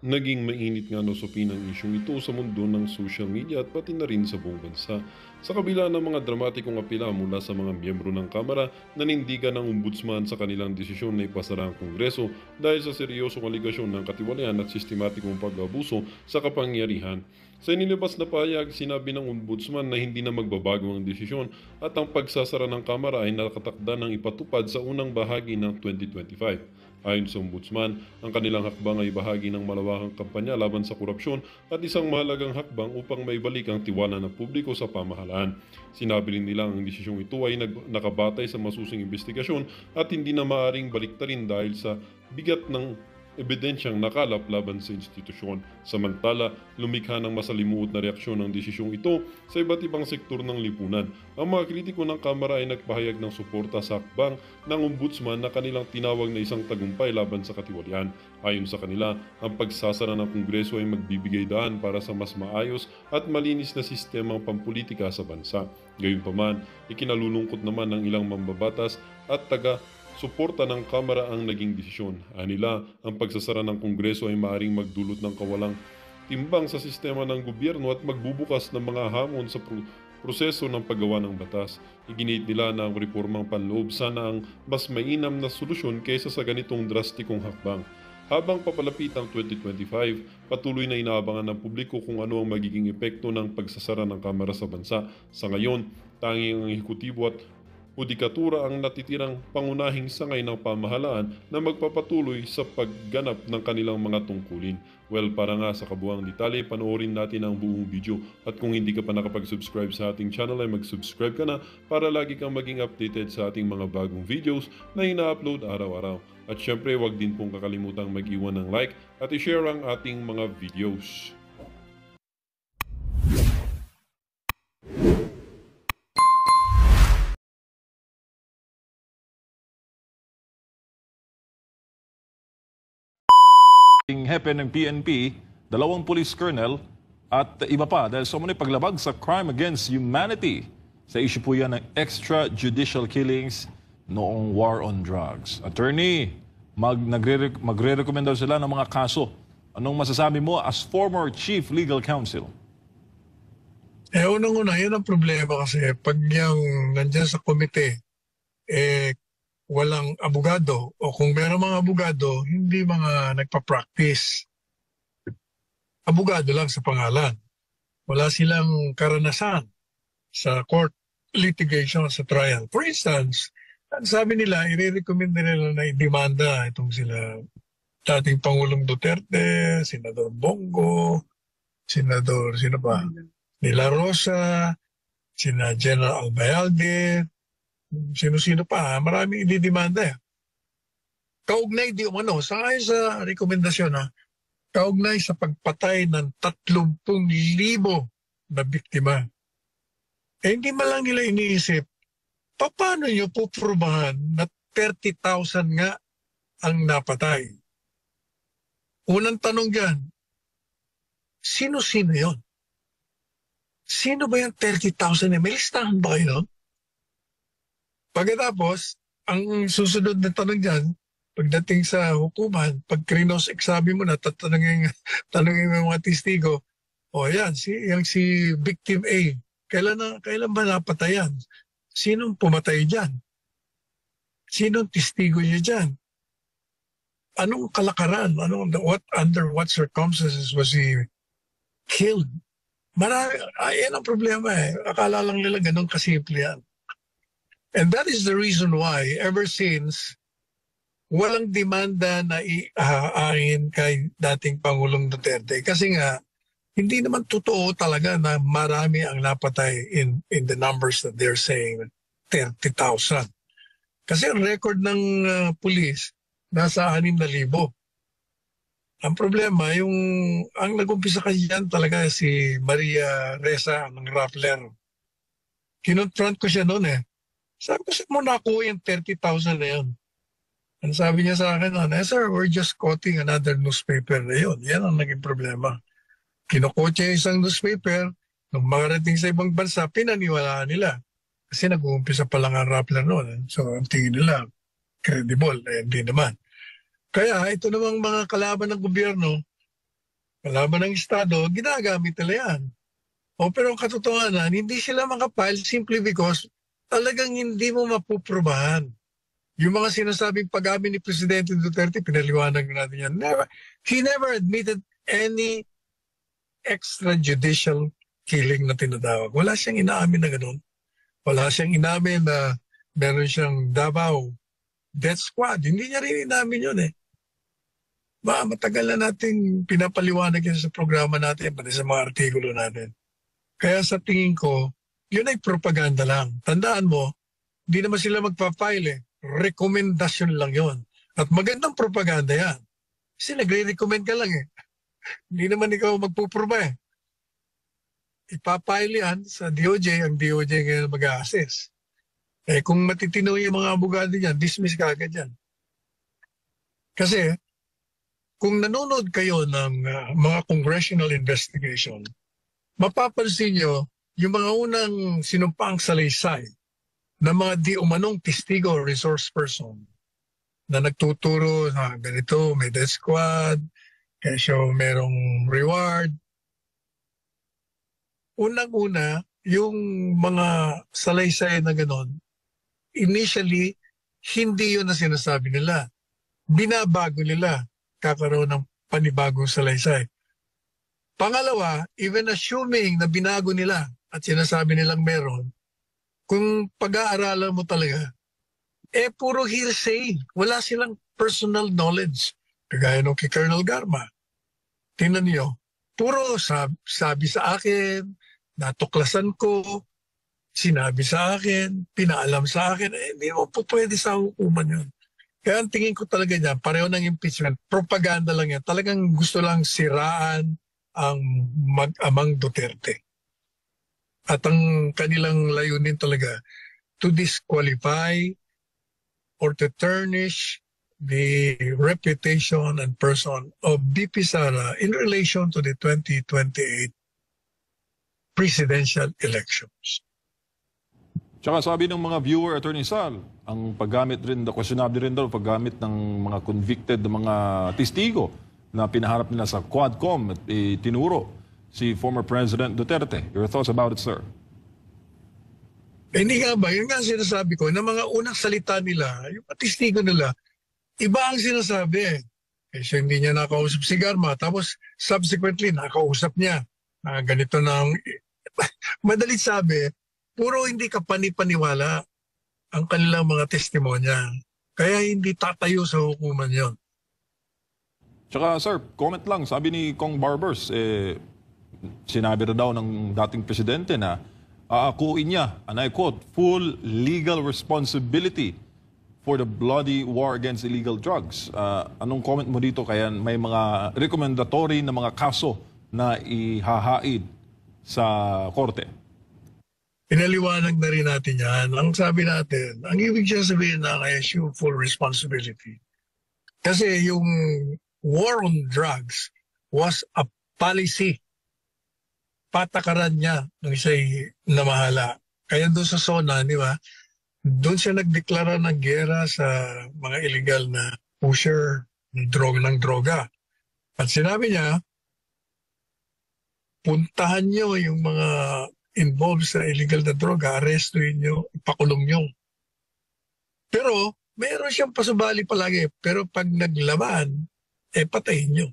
Naging mainit nga no usapin ang isyong ito sa mundo ng social media at pati na rin sa buong bansa. Sa kabila ng mga dramatikong apela mula sa mga miyembro ng Kamara, nanindigan ng Ombudsman sa kanilang desisyon na ipasara ang Kongreso dahil sa seryosong aligasyon ng katiwalian at sistematikong pag-abuso sa kapangyarihan. Sa inilabas na pahayag, sinabi ng Ombudsman na hindi na magbabago ang desisyon at ang pagsasara ng Kamara ay nakatakda ng ipatupad sa unang bahagi ng 2025. Ayon sa Ombudsman, ang kanilang hakbang ay bahagi ng malawakang kampanya laban sa korupsyon at isang mahalagang hakbang upang maibalik ang tiwala ng publiko sa pamahalaan. Sinabi rin nila ang desisyong ito ay nakabatay sa masusing investigasyon at hindi na maaaring baliktarin dahil sa bigat ng ebidensyang nakalap laban sa institusyon. Samantala, lumikha ng masalimuot na reaksyon ng desisyong ito sa iba't ibang sektor ng lipunan. Ang mga kritiko ng Kamara ay nagpahayag ng suporta sa hakbang ng Ombudsman na kanilang tinawag na isang tagumpay laban sa katiwalian. Ayon sa kanila, ang pagsasara ng Kongreso ay magbibigay daan para sa mas maayos at malinis na sistemang pampulitika sa bansa. Gayunpaman, ikinalulungkot naman ng ilang mambabatas at suporta ng Kamara ang naging desisyon. Anila, ang pagsasara ng Kongreso ay maaaring magdulot ng kawalang timbang sa sistema ng gobyerno at magbubukas ng mga hamon sa proseso ng paggawa ng batas. Iginit nila na ang reformang panloob sana ang mas mainam na solusyon kaysa sa ganitong drastikong hakbang. Habang papalapit ang 2025, patuloy na inaabangan ng publiko kung ano ang magiging epekto ng pagsasara ng Kamara sa bansa. Sa ngayon, tanging ang ehekutibo at hudikatura ang natitirang pangunahing sangay ng pamahalaan na magpapatuloy sa pagganap ng kanilang mga tungkulin. Well, para nga sa kabuuang detalye, panoorin natin ang buong video. At kung hindi ka pa nakapag-subscribe sa ating channel ay mag-subscribe ka na para lagi kang maging updated sa ating mga bagong videos na ina-upload araw-araw. At syempre, huwag din pong kakalimutang mag-iwan ng like at i-share ang ating mga videos. Hepe ng PNP, 2 police colonel at iba pa dahil sa umano'y paglabag sa crime against humanity. Sa issue po yan ng extrajudicial killings noong war on drugs. Attorney, magre-recommend daw sila ng mga kaso. Anong masasabi mo as former chief legal counsel? Unang-una, yun ang problema kasi pag yung nandyan sa komite, walang abogado o kung meron mga abogado, hindi mga nagpa-practice. Abogado lang sa pangalan. Wala silang karanasan sa court litigation, sa trial. For instance, ang sabi nila, i-recommend nila na i-demanda itong sila dating Pangulong Duterte, Senador Bongo, Senador, sino ba? De La Rosa, sina General Albayalde, sino-sino pa, maraming ididemanda. Kaugnay di umano, ayon sa rekomendasyon kaugnay sa pagpatay ng 30,000 na biktima. Hindi man lang nila iniisip, paano nyo puprubahan na 30,000 nga ang napatay? Unang tanong dyan, sino-sino yon? Sino ba yung 30,000? May listahan ba kayo? Pagkatapos, ang susunod na tanong dyan, pagdating sa hukuman, pag krinos-examine mo na, tanongin mo yung mga testigo, yan, si victim A, kailan ba napatayan? Sinong pumatay dyan? Sinong testigo niya dyan? Anong kalakaran? Under what circumstances was he killed? Yan ang problema Akala lang nila ganun kasimple yan. And that is the reason why, ever since, walang demanda na iaangin kay dating Pangulong Duterte. Kasi nga, hindi naman totoo talaga na marami ang napatay in the numbers that they're saying, 30,000. Kasi ang record ng pulis, nasa 6,000. Ang problema, ang nag-umpisa kasi yan talaga si Maria Ressa ng Rappler. Kinonfront ko siya noon Sabi ko, saan mo nakuha yung 30,000 na yun? Ang sabi niya sa akin, sir, we're just quoting another newspaper na yun. Yan ang naging problema. Kinukotse yung isang newspaper, nung makarating sa ibang bansa, pinaniwalaan nila. Kasi nag-uumpisa pa lang ang Rappler noon. So, ang tingin nila, credible. Hindi naman. Kaya, ito namang mga kalaban ng gobyerno, kalaban ng Estado, ginagamit nila yan. O pero ang katotohanan, hindi sila makapile simply because talagang hindi mo mapuprubahan. Yung mga sinasabing pag-amin ni Presidente Duterte, pinaliwanag natin yan. He never admitted any extrajudicial killing na tinatawag. Wala siyang inaamin na ganun. Wala siyang inamin na meron siyang Davao Death Squad. Hindi niya rin inamin yun eh. Matagal na nating pinapaliwanag yan sa programa natin, pati sa mga artikulo natin. Kaya sa tingin ko, yun ay propaganda lang. Tandaan mo, hindi naman sila magpa-file eh. Rekomendasyon lang yon. At magandang propaganda yan. Kasi nagre-recommend ka lang eh. Hindi naman ikaw magpuproba eh. Ipapile yan sa DOJ, ang DOJ ngayon mag-a-assess. Eh kung matitino yung mga abogado niyan, dismiss ka agad yan. Kasi kung nanonood kayo ng mga congressional investigation, mapapansin nyo yung mga unang sinumpaang salaysay ng mga di umanong testigo or resource person na nagtuturo na ganito, may death squad, kaya merong reward. Unang-una, yung mga salaysay na ganon, initially, hindi yun na sinasabi nila. Binabago nila, kakaroon ng panibagong salaysay. Pangalawa, even assuming na binago nila at sinasabi nilang meron, kung pag-aaralan mo talaga, puro hearsay. Wala silang personal knowledge. Kagaya nung kay Colonel Garma. Tingnan niyo, puro sabi sa akin, natuklasan ko, sinabi sa akin, pinaalam sa akin, hindi mo po pwede sa hukuman yun. Kaya ang tingin ko talaga niyan, pareho ng impeachment, propaganda lang yan. Talagang gusto lang siraan ang mag-amang Duterte. At ang kanilang layunin talaga, to disqualify or to tarnish the reputation and person of BP Sara in relation to the 2028 presidential elections. Tsaka sabi ng mga viewer, Attorney Sal, ang paggamit rin, questionable rin daw, paggamit ng mga convicted ng mga testigo na pinaharap nila sa Quadcom at tinuro si former President Duterte. Your thoughts about it, sir? Hindi nga ba? Yun nga sinasabi ko, na mga unang salita nila, yung testigo nila, iba ang sinasabi. So hindi niya nakausap si Garma. Tapos subsequently, nakausap niya. Ganito na madalit sabi, puro hindi ka panipaniwala ang kanilang mga testimonya. Kaya hindi tatayo sa hukuman yon. Tsaka sir, comment lang, sabi ni Kong Barbers, sinabi na daw ng dating presidente na aakuin niya, and I quote, full legal responsibility for the bloody war against illegal drugs. Anong comment mo dito? Kaya may mga recommendatory na mga kaso na ihahaid sa korte. Pinaliwanag na rin natin yan. Ang sabi natin, ang ibig siya sabihin na I assume full responsibility. Kasi yung war on drugs was a policy. Patakaran niya ng isa'y namahala. Kaya doon sa SONA, di ba, doon siya nagdeklara ng gera sa mga illegal na pusher ng droga. At sinabi niya, puntahan niyo yung mga involved sa illegal na droga, arrestuin niyo, ipakulong niyo. Pero, mayroon siyang pasubali palagi. Pero pag naglaban, patayin niyo.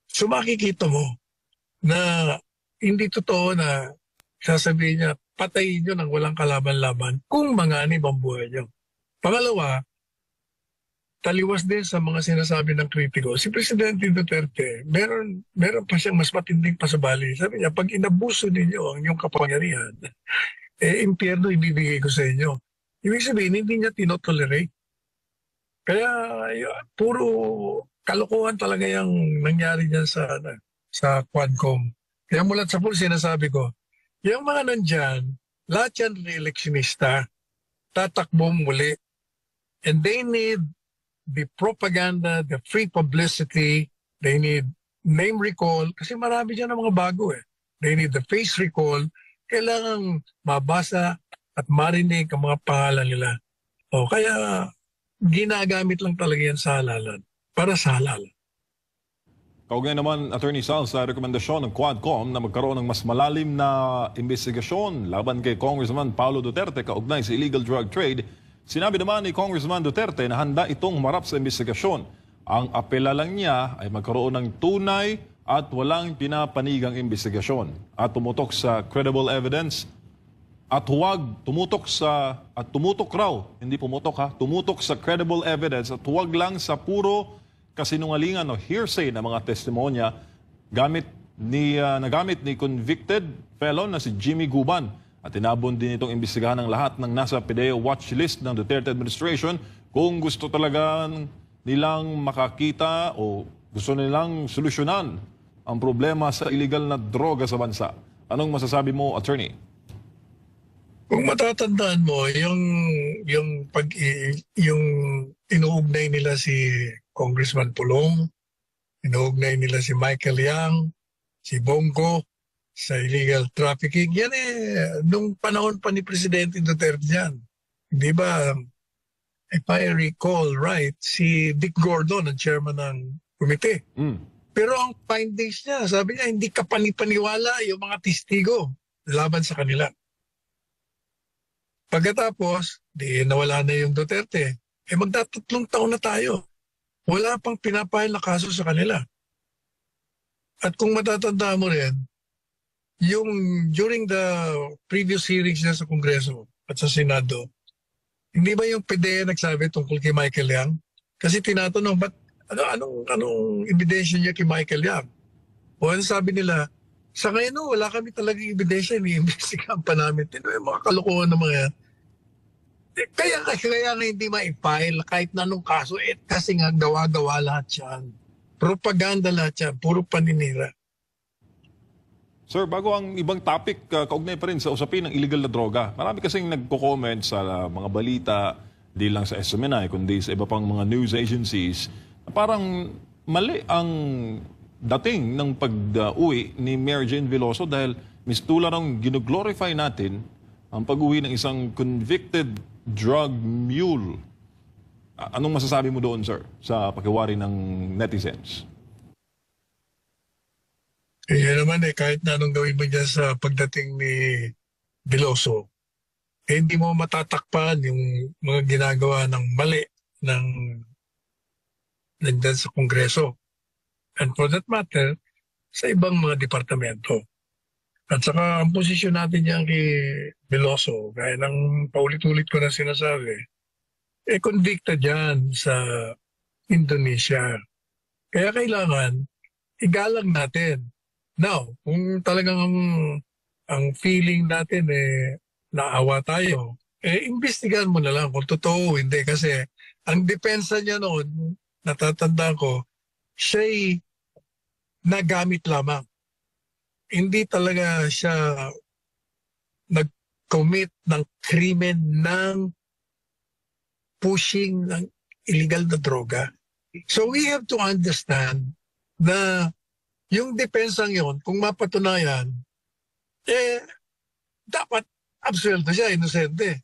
So makikita mo na hindi totoo na sasabihin niya, patayin niyo nang walang kalaban-laban kung manganib ang buhay niyo. Pangalawa, taliwas din sa mga sinasabi ng kritiko, si Presidente Duterte, meron pa siyang mas matinding pasabali. Sabi niya, pag inabuso ninyo ang inyong kapangyarihan, impyerno ibibigay ko sa inyo. Ibig sabihin, hindi niya tinotolerate. Kaya puro kalokohan talaga yung nangyari dyan sa Quadcom. Kaya mulat sa pool, sinasabi ko, yung mga nandyan, lahat yan re-electionista, tatakbo muli. And they need the propaganda, the free publicity, they need name recall, kasi marami dyan ang mga bago eh. They need the face recall, kailangang mabasa at marinig ang mga pangalan nila. Kaya ginagamit lang talaga yan sa halalan, para sa halalan. Kaugnay naman, Attorney Sal, sa rekomendasyon ng Quadcom na magkaroon ng mas malalim na investigasyon laban kay Congressman Paulo Duterte kaugnay sa illegal drug trade, sinabi naman ni Congressman Duterte na handa itong humarap sa investigasyon. Ang apela lang niya ay magkaroon ng tunay at walang pinapanigang investigasyon at tumutok sa credible evidence at huwag tumutok tumutok sa credible evidence at huwag lang sa puro kasinungalingan o hearsay na mga testimonya nagamit ni convicted felon na si Jimmy Guban. At tinabon din itong imbestigahan ng lahat ng nasa PDEA watch list ng Duterte administration kung gusto talaga nilang makakita o gusto nilang solusyonan ang problema sa illegal na droga sa bansa. Anong masasabi mo, Attorney? Kung matatandaan mo, yung inuugnay nila si Congressman Pulong, inuugnay nila si Michael Yang, si Bongo sa illegal trafficking. Yan nung panahon pa ni Presidente Duterte yan. Hindi ba, if I recall right, si Dick Gordon, ang chairman ng komite. Pero ang findings niya, sabi niya, hindi ka panipaniwala yung mga testigo laban sa kanila. Pagkatapos, nawala na yung Duterte. Magtatatlong taon na tayo. Wala pang pinapahil na kaso sa kanila. At kung matatanda mo rin, yung during the previous hearings na sa Kongreso at sa Senado, hindi ba yung PDEA nagsabi tungkol kay Michael Yang? Kasi tinatanong, ba't anong ebidensya niya kay Michael Yang? O ano sabi nila, sa ngayon wala kami talagang ebidensya, iniimbestigahan pa namin. Yung mga kalokohan ng mga yan. Kaya nga hindi ma-file kahit na anong kaso, kasi nga gawa-gawa lahat yan. Propaganda lahat yan, puro paninira. Sir, bago ang ibang topic, kaugnay pa rin sa usapin ng illegal na droga. Marami kasing nagko-comment sa mga balita, di lang sa SMNI, kundi sa iba pang mga news agencies, na parang mali ang dating ng pag-uwi ni Mary Jane Veloso dahil mistula nang ginoglorify natin ang pag-uwi ng isang convicted drug mule. Anong masasabi mo doon, sir, sa pakiwari ng netizens? Yan naman kahit na anong gawin mo dyan sa pagdating ni Veloso, hindi mo matatakpan yung mga ginagawa ng mali ng nandyan sa Kongreso. And for that matter, sa ibang mga departamento. At saka ang posisyon natin yan kay Veloso, gaya ng paulit-ulit ko na sinasabi, convicted yan sa Indonesia. Kaya kailangan igalang natin. Now, kung talagang ang feeling natin naawa tayo, imbestigahan mo na lang kung totoo o hindi. Kasi ang depensa niya noon, natatandaan ko, siya'y nagamit lamang. Hindi talaga siya nag-commit ng krimen ng pushing ng illegal na droga. So we have to understand na yung depensang yon, kung mapatunayan, dapat absuelto siya, inosente.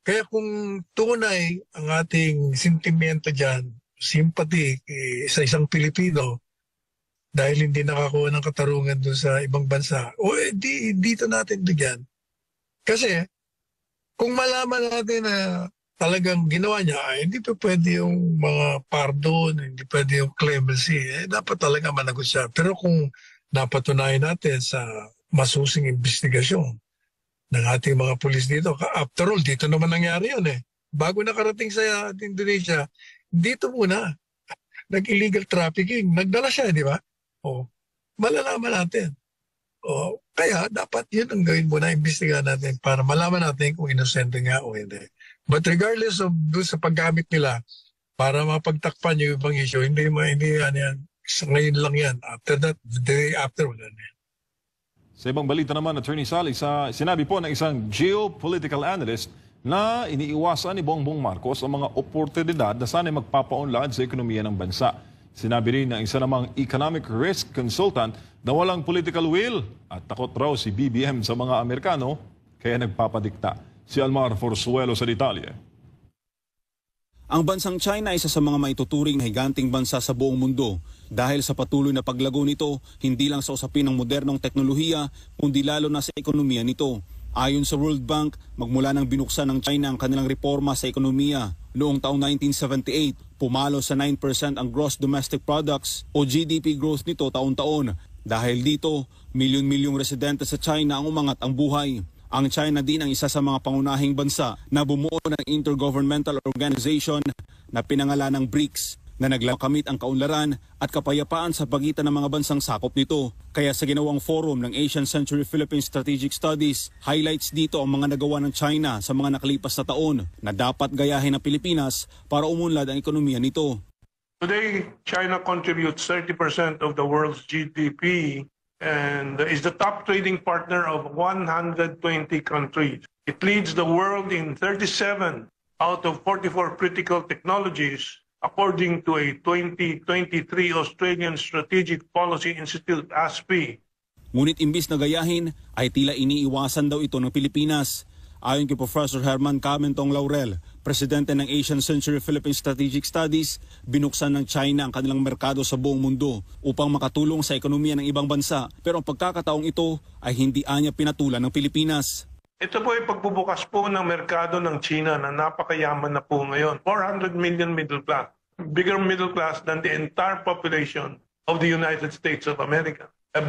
Kaya kung tunay ang ating sentimento dyan, sympathy sa isang Pilipino, dahil hindi nakakuha ng katarungan doon sa ibang bansa, dito natin bigyan. Kasi, kung malaman natin na talagang ginawa niya, hindi pa pwede yung mga pardon, hindi pwede yung clemency, dapat talaga managot siya. Pero kung napatunayan natin sa masusing investigasyon ng ating mga pulis dito, after all, dito naman nangyari yun Bago nakarating sa Indonesia, dito muna, nag-illegal trafficking, nagdala siya, di ba? Malalaman natin. Kaya dapat yun ang gawin muna, imbestigahan natin para malaman natin kung inosente nga o hindi. But regardless of doon sa paggamit nila para mapagtakpan yung ibang issue, hindi yan. Ngayon lang yan. After that, the day after, wala na yan. Sa ibang balita naman, Attorney Sally, sinabi po ng isang geopolitical analyst na iniiwasan ni Bongbong Marcos ang mga oportunidad na sana'y magpapaunlad sa ekonomiya ng bansa. Sinabi rin ng isa namang economic risk consultant na walang political will at takot raw si BBM sa mga Amerikano kaya nagpapadikta. Si Almar Forzuelo sa detalye. Ang bansang China ay isa sa mga maituturing na higanting bansa sa buong mundo dahil sa patuloy na paglago nito hindi lang sa usapin ng modernong teknolohiya kundi lalo na sa ekonomiya nito. Ayon sa World Bank, magmula nang binuksan ng China ang kanilang reforma sa ekonomiya noong taong 1978, pumalo sa 9% ang gross domestic products o GDP growth nito taon-taon. Dahil dito, milyon-milyong residente sa China ang umangat ang buhay. Ang China din ang isa sa mga pangunahing bansa na bumuo ng intergovernmental organization na pinangalan ng BRICS na naglakamit ang kaunlaran at kapayapaan sa pagitan ng mga bansang sakop nito. Kaya sa ginawang forum ng Asian Century Philippine Strategic Studies, highlights dito ang mga nagawa ng China sa mga nakalipas na taon na dapat gayahin ng Pilipinas para umunlad ang ekonomiya nito. Today, China contributes 30% of the world's GDP and is the top trading partner of 120 countries. It leads the world in 37 out of 44 critical technologies, according to a 2023 Australian Strategic Policy Institute, ASPI. Ngunit imbis na gayahin, ay tila iniiwasan daw ito ng Pilipinas. Ayon kay Professor Herman Camentong Laurel, presidente ng Asian Century Philippine Strategic Studies, binuksan ng China ang kanilang merkado sa buong mundo upang makatulong sa ekonomiya ng ibang bansa. Pero ang pagkakataong ito ay hindi anya pinatulan ng Pilipinas. Ito po ay pagbubukas po ng merkado ng China na napakayaman na po ngayon. 400 million middle class. Bigger middle class than the entire population of the United States of America. A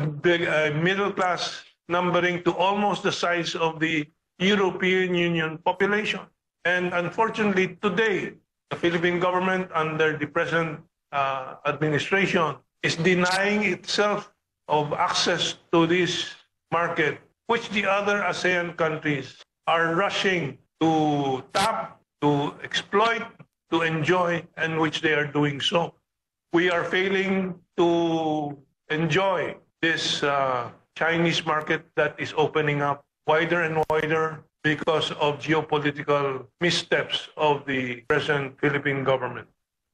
middle class numbering to almost the size of the European Union population. And unfortunately, today, the Philippine government under the present administration is denying itself of access to this market, which the other ASEAN countries are rushing to tap, to exploit, to enjoy, and which they are doing so. We are failing to enjoy this Chinese market that is opening up wider and wider because of geopolitical missteps of the present Philippine government.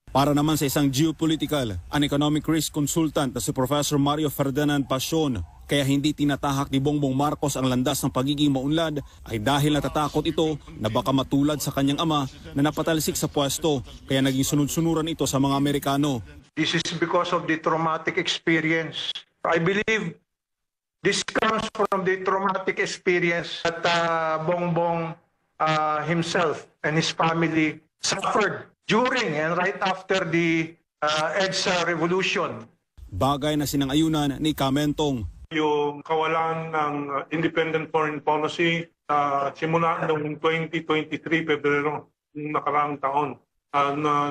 Para naman sa isang geopolitical and economic risk consultant na si Professor Mario Ferdinand Pasion, kaya hindi tinatahak ni Bongbong Marcos ang landas ng pagiging maunlad ay dahil natatakot ito na baka matulad sa kanyang ama na napatalsik sa pwesto, kaya naging sunod-sunuran ito sa mga Amerikano. This is because of the traumatic experience. I believe this comes from the traumatic experience that Bongbong himself and his family suffered during and right after the EDSA revolution. Bagay na sinang-ayunan ni Camentong. Yung kawalan ng independent foreign policy simula noong 2023 Pebrero, ng nakaraang taon.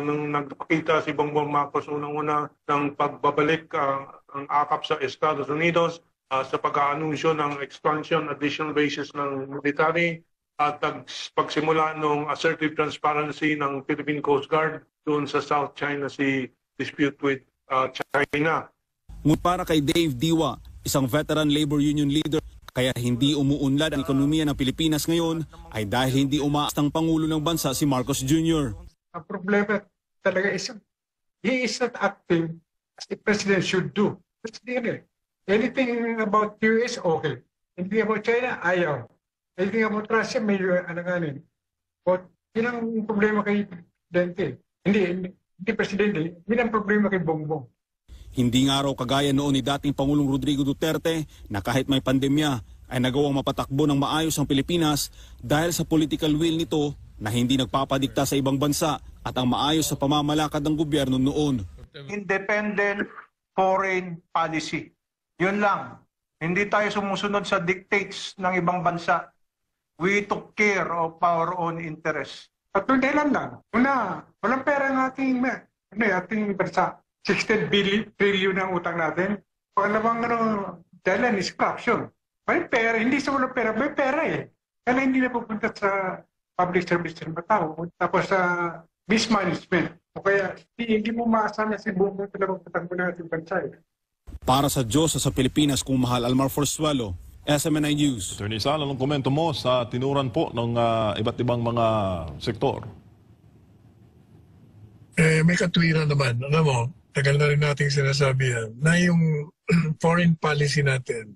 Nung nagpakita si Bongbong Marcos unang-una ng pagbabalik ang akap sa Estados Unidos, sa pag-aanunsyo ng expansion, additional bases ng military at pagsimula ng assertive transparency ng Philippine Coast Guard doon sa South China Sea dispute with China. Ngunit para kay Dave Diwa, isang veteran labor union leader, kaya hindi umuunlad ang ekonomiya ng Pilipinas ngayon ay dahil hindi umaas ang Pangulo ng bansa si Marcos Jr. Ang problema talaga is he is not acting as the president should do. That's the end. Anything about US, okay. Anything about China, ayaw. Anything about Russia, medyo alanganin. But yun ang problema kay Presidente. Hindi Presidente, yun ang problema kay Bongbong. Hindi nga raw kagaya noon ni dating Pangulong Rodrigo Duterte na kahit may pandemya ay nagawang mapatakbo ng maayos ang Pilipinas dahil sa political will nito na hindi nagpapadikta sa ibang bansa at ang maayos sa pamamalakad ng gobyerno noon. Independent foreign policy. Yun lang. Hindi tayo sumusunod sa dictates ng ibang bansa. We took care of our own interests. At yung dahilan lang. Una, walang pera ng ating bansa. 16 trillion ang utang natin. Pangalawang dahilan is corruption. May pera, hindi sa walang pera, may pera eh. Kaya hindi na pupunta sa public service ng tao. Tapos sa mismanagement. O kaya hindi mo maasahan na si Bongbong talagang patakbo na ating bansa eh. Para sa Diyos sa Pilipinas kung mahal, Almar Forzuelo, SMNI News. Attorney Sal, anong komento mo sa tinuran po ng iba't ibang mga sektor? May katwiran naman. Alam mo, tagal na rin nating sinasabi yan, na yung foreign policy natin,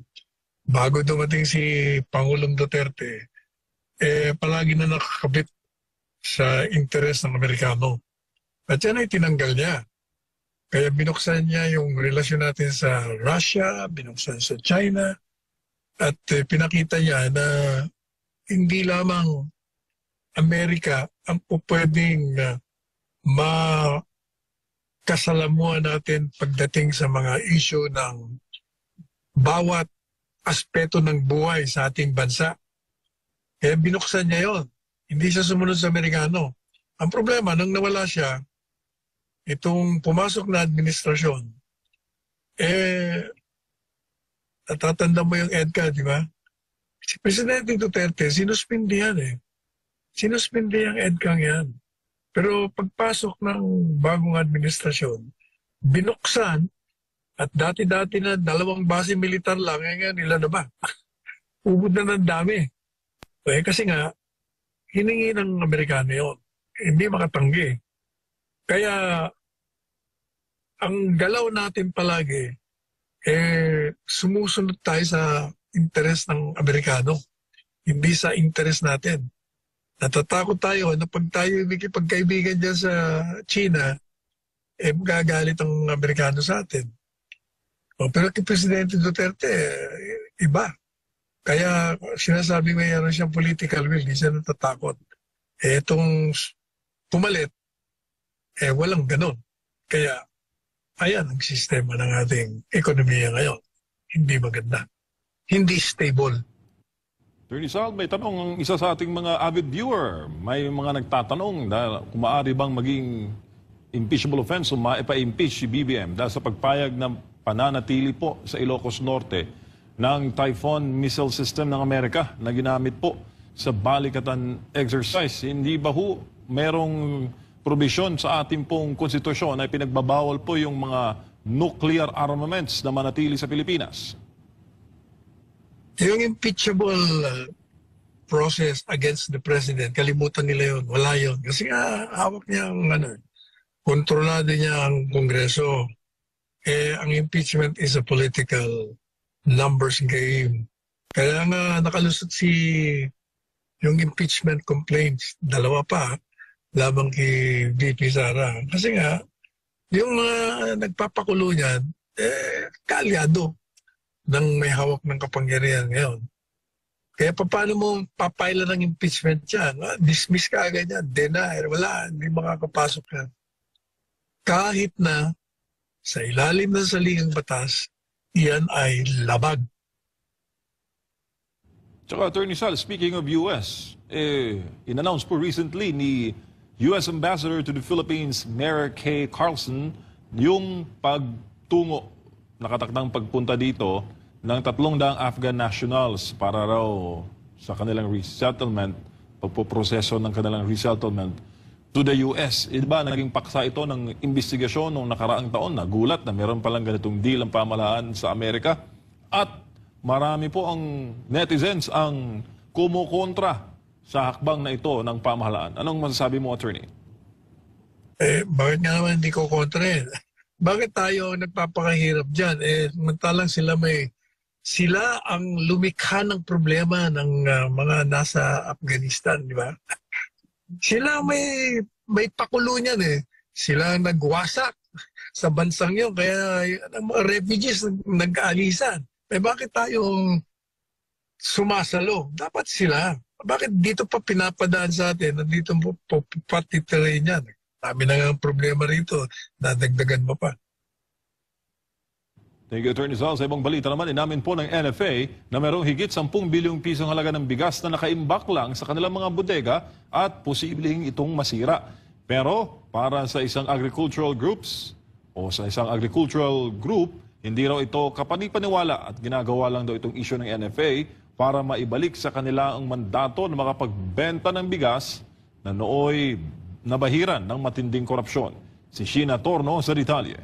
bago dumating si Pangulong Duterte, palagi na nakakabit sa interes ng Amerikano. At yan ay tinanggal niya. Kaya binuksan niya yung relasyon natin sa Russia, binuksan sa China, at pinakita niya na hindi lamang Amerika ang pwedeng makasalamuhan natin pagdating sa mga issue ng bawat aspeto ng buhay sa ating bansa. Kaya binuksan niya yon. Hindi siya sumunod sa Amerikano. Ang problema, nang nawala siya, itong pumasok na administrasyon, natatanda mo yung EDCA, di ba? Si Presidente Duterte, sinuspindi yan Sinuspindi ang EDCA yan. Pero pagpasok ng bagong administrasyon, binuksan, at dati-dati na 2 base militar lang, ngayon nila na ba? Ubod na ng dami. Kasi nga, hiningi ng Amerikano yun. Hindi makatanggi. Kaya, ang galaw natin palagi, sumusunod tayo sa interes ng Amerikano. Hindi sa interes natin. Natatakot tayo na pag tayo makipagkaibigan dyan sa China, magagalit ang Amerikano sa atin. Pero kay Presidente Duterte, iba. Kaya sinasabi mayroon siyang political will, hindi siya natatakot. Itong pumalit, walang ganon. Kaya, ayan ang sistema ng ating ekonomiya ngayon. Hindi maganda. Hindi stable. Attorney Sal, may tanong ang isa sa ating mga avid viewer. May mga nagtatanong dahil kung maaari bang maging impeachable offense o maipa-impeach si BBM dahil sa pagpayag ng pananatili po sa Ilocos Norte ng Typhoon missile system ng Amerika na ginamit po sa balikatan exercise. Hindi ba ho merong probisyon sa ating pong konstitusyon na pinagbabawal po yung mga nuclear armaments na manatili sa Pilipinas? Yung impeachable process against the president, kalimutan nila yun. Wala yun. Kasi hawak niya ang kontrolado niya ang Kongreso. Ang impeachment is a political numbers game. Kaya nga nakalusot yung impeachment complaints, 2 pa, labang kay VP Sara. Kasi nga, yung mga nagpapakulo niyan, kaalyado ng may hawak ng kapangyarihan ngayon. Kaya paano mo papailan ng impeachment yan? Dismiss ka agad yan, deny, wala, hindi makakapasok yan. Kahit na sa ilalim ng saligang batas, iyan ay labag. Tsaka Attorney Sal, speaking of US, in-announce po recently ni US Ambassador to the Philippines, Mayor Kay Carlson, yung pagtungo, nakatakdang pagpunta dito ng 300 Afghan nationals para raw sa kanilang resettlement, pagpoproseso ng kanilang resettlement to the US. Diba naging paksa ito ng investigasyon noong nakaraang taon? Nagulat na meron palang ganitong deal ang pamahalaan sa Amerika. At marami po ang netizens ang kumukontra sa hakbang na ito ng pamahalaan. Anong masasabi mo, Attorney? Bakit nga naman hindi ko kontra eh? Bakit tayo nagpapakahirap dyan? Mantalang sila ang lumikha ng problema ng mga nasa Afghanistan, di ba? Sila may pakulo niyan eh. Sila ang nagwasak sa bansang yun. Kaya ang mga refugees nag-aalisan. Bakit tayong sumasalo? Dapat sila. Bakit dito pa pinapadaan sa atin? Nandito po patitirayin yan. Dami na nga ang problema rito. Dadagdagan mo pa. Thank you, Attorney Sal. Sa ibang balita naman, inamin po ng NFA na mayroong higit 10 bilyong pisong halaga ng bigas na nakaimbak lang sa kanilang mga bodega at posibleng itong masira. Pero para sa isang agricultural group, hindi raw ito kapanipaniwala at ginagawa lang daw itong issue ng NFA para maibalik sa kanila ang mandato na makapagbenta ng bigas na nooy nabahiran ng matinding korupsyon. Si Sheena Torno sa detalye.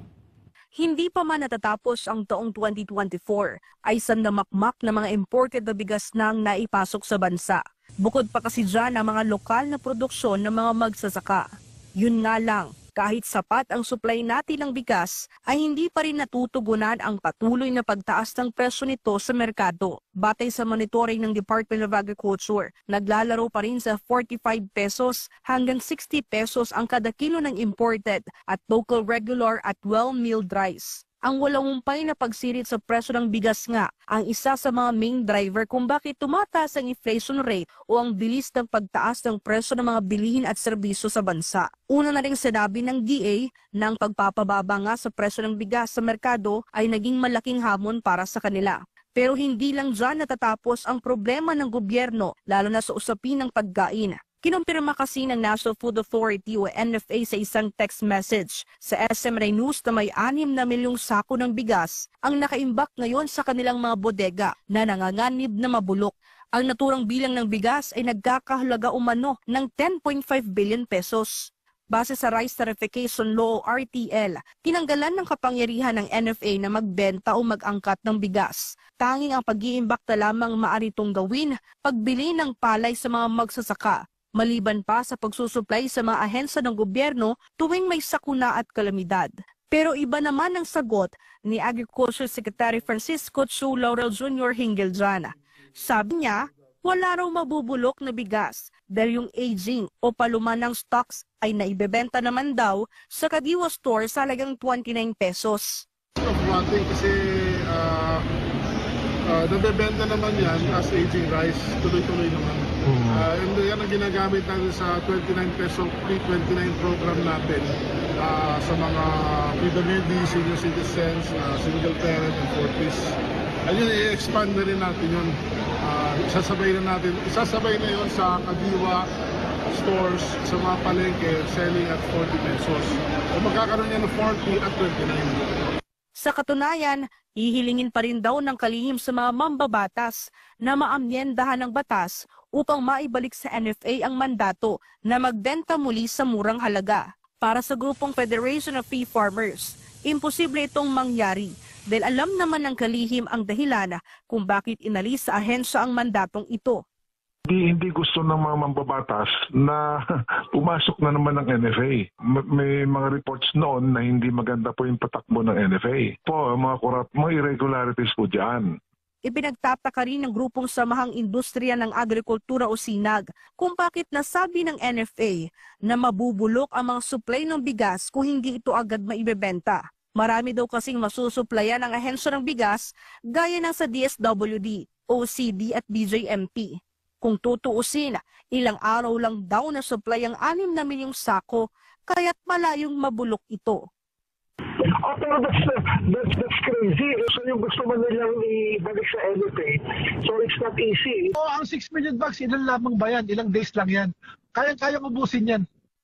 Hindi pa man natatapos ang taong 2024 ay sandamakmak na mga imported na bigas nang naipasok sa bansa. Bukod pa kasi dyan ang mga lokal na produksyon ng mga magsasaka. Yun nga lang, Kahit sapat ang supply natin ng bigas, ay hindi pa rin natutugunan ang patuloy na pagtaas ng presyo nito sa merkado. Batay sa monitoring ng Department of Agriculture, naglalaro pa rin sa 45 pesos hanggang 60 pesos ang kada kilo ng imported at local regular at well-milled rice. Ang walang humpay na pagsirit sa presyo ng bigas nga ang isa sa mga main driver kung bakit tumataas ang inflation rate o ang bilis ng pagtaas ng presyo ng mga bilihin at serbisyo sa bansa. Una na rin sinabi ng DA na ang pagpapababa nga sa presyo ng bigas sa merkado ay naging malaking hamon para sa kanila. Pero hindi lang dyan natatapos ang problema ng gobyerno lalo na sa usapin ng pagkain. Kinumpirma kasi ng National Food Authority o NFA sa isang text message sa SMNI News na may 6 na milyong sako ng bigas ang nakaimbak ngayon sa kanilang mga bodega na nanganganib na mabulok. Ang naturang bilang ng bigas ay nagkakahalaga umano ng 10.5 billion pesos. Base sa Rice Tarification Law o RTL, tinanggalan ng kapangyarihan ng NFA na magbenta o mag-angkat ng bigas. Tanging ang pag-iimbak na lamang maaari itong gawin pagbili ng palay sa mga magsasaka. Maliban pa sa pagsusuplay sa mga ahensya ng gobyerno tuwing may sakuna at kalamidad. Pero iba naman ang sagot ni Agriculture Secretary Francisco Chu Laurel Jr. hinggil dyan. Sabi niya, wala raw mabubulok na bigas dahil yung aging o paluman ng stocks ay naibebenta naman daw sa Kadiwa Store sa halagang 29 pesos. Kasi nabebenta naman yan as aging rice, tuloy-tuloy naman. And yan ang ginagamit natin sa 29 peso pre-29 program natin sa mga PWD, senior citizens, single parent and 4-piece. Ayun, i-expand na rin natin yun. Isasabay na yun sa Kadiwa stores, sa mga palengke, selling at 40 pesos. O magkakaroon yan ng 40 at 29. Sa katunayan, hihilingin pa rin daw ng kalihim sa mga mambabatas na maamyendahan ng batas upang maibalik sa NFA ang mandato na magbenta muli sa murang halaga. Para sa grupong Federation of Free Farmers, imposible itong mangyari dahil alam naman ng kalihim ang dahilan kung bakit inalis sa ahensya ang mandatong ito. Hindi gusto ng mga mambabatas na pumasok na naman ng NFA. May mga reports noon na hindi maganda po yung patakbo ng NFA. Mga irregularities po dyan. Ipinagtataka rin ng grupong Samahang Industriya ng Agrikultura o SINAG kung bakit nasabi ng NFA na mabubulok ang mga supply ng bigas kung hindi ito agad maibebenta. Marami daw kasing masusuplayan ang ahensya ng bigas gaya ng sa DSWD, OCD at BJMP. Kung tutuusin, ilang araw lang daw na supply ang 6 na milyong sako, kaya't malayong mabulok ito. Pero that's crazy. So yung gusto man nilang ibalik sa NFA, so it's not easy. Ang 6 million bags, ilan lamang ba yan? Ilang days lang yan? Kayang ubusin yan.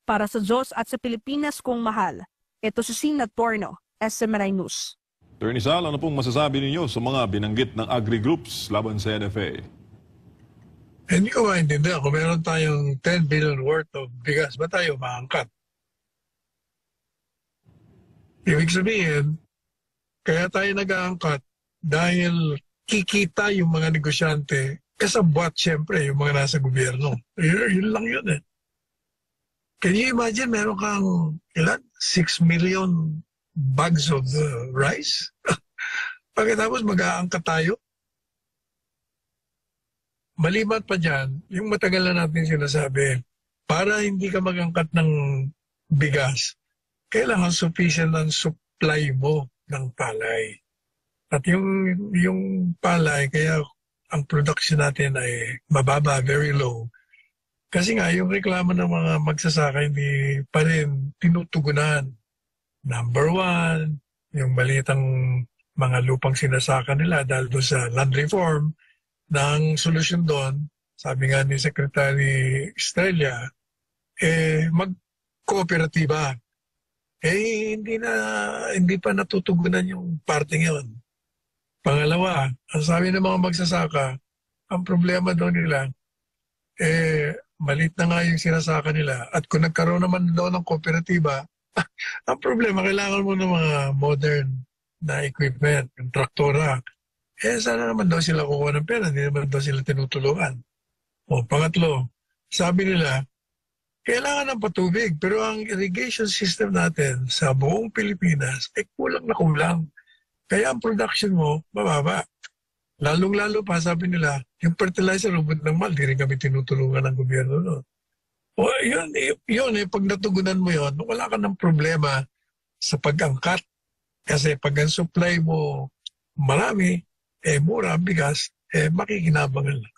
Para sa Diyos at sa Pilipinas kong mahal, ito si Sina Torno, SMNI News. Attorney Sal, ano pong masasabi ninyo sa mga binanggit ng agri-groups laban sa NFA? Hindi ko maintindihan kung meron tayong 10 billion worth of bigas, ba tayo maangkat? Ibig sabihin, kaya tayo nag-aangkat dahil kikita yung mga negosyante kasabwat siyempre yung mga nasa gobyerno. Yun lang yun eh. Can you imagine meron kang 6 million bags of rice? Pagkatapos mag-aangkat tayo? Maliban pa dyan, yung matagal na natin sinasabi, para hindi ka mag-angkat ng bigas, kailangan sufficient ang supply mo ng palay. At yung palay, kaya ang production natin ay mababa, very low. Kasi nga, yung reklamo ng mga magsasaka hindi pa rin tinutugunan. Number 1, yung balitang mga lupang sinasaka nila dahil doon sa land reform, ng solusyon doon, sabi nga ni Secretary Estrella, mag-kooperatiba. Hindi pa natutugunan yung parte ngayon. Pangalawa, ang sabi ng mga magsasaka, ang problema daw nila, malit na nga yung sinasaka nila. At kung nagkaroon naman daw ng kooperatiba, ang problema, kailangan mo ng mga modern na equipment, yung traktora. Sana naman daw sila kukuha ng pera, hindi naman daw sila tinutulungan. Pangatlo, sabi nila, kailangan ng patubig. Pero ang irrigation system natin sa buong Pilipinas ay kulang na kulang. Kaya ang production mo, mababa. Lalong-lalo pa, sabi nila, yung fertilizer, lubod ng mahal, di rin kami tinutulungan ng gobyerno. No? O yun pag natugunan mo yun, wala ka ng problema sa pag-angkat. Kasi pag ang supply mo marami, mura ang bigas, makikinabangan lang.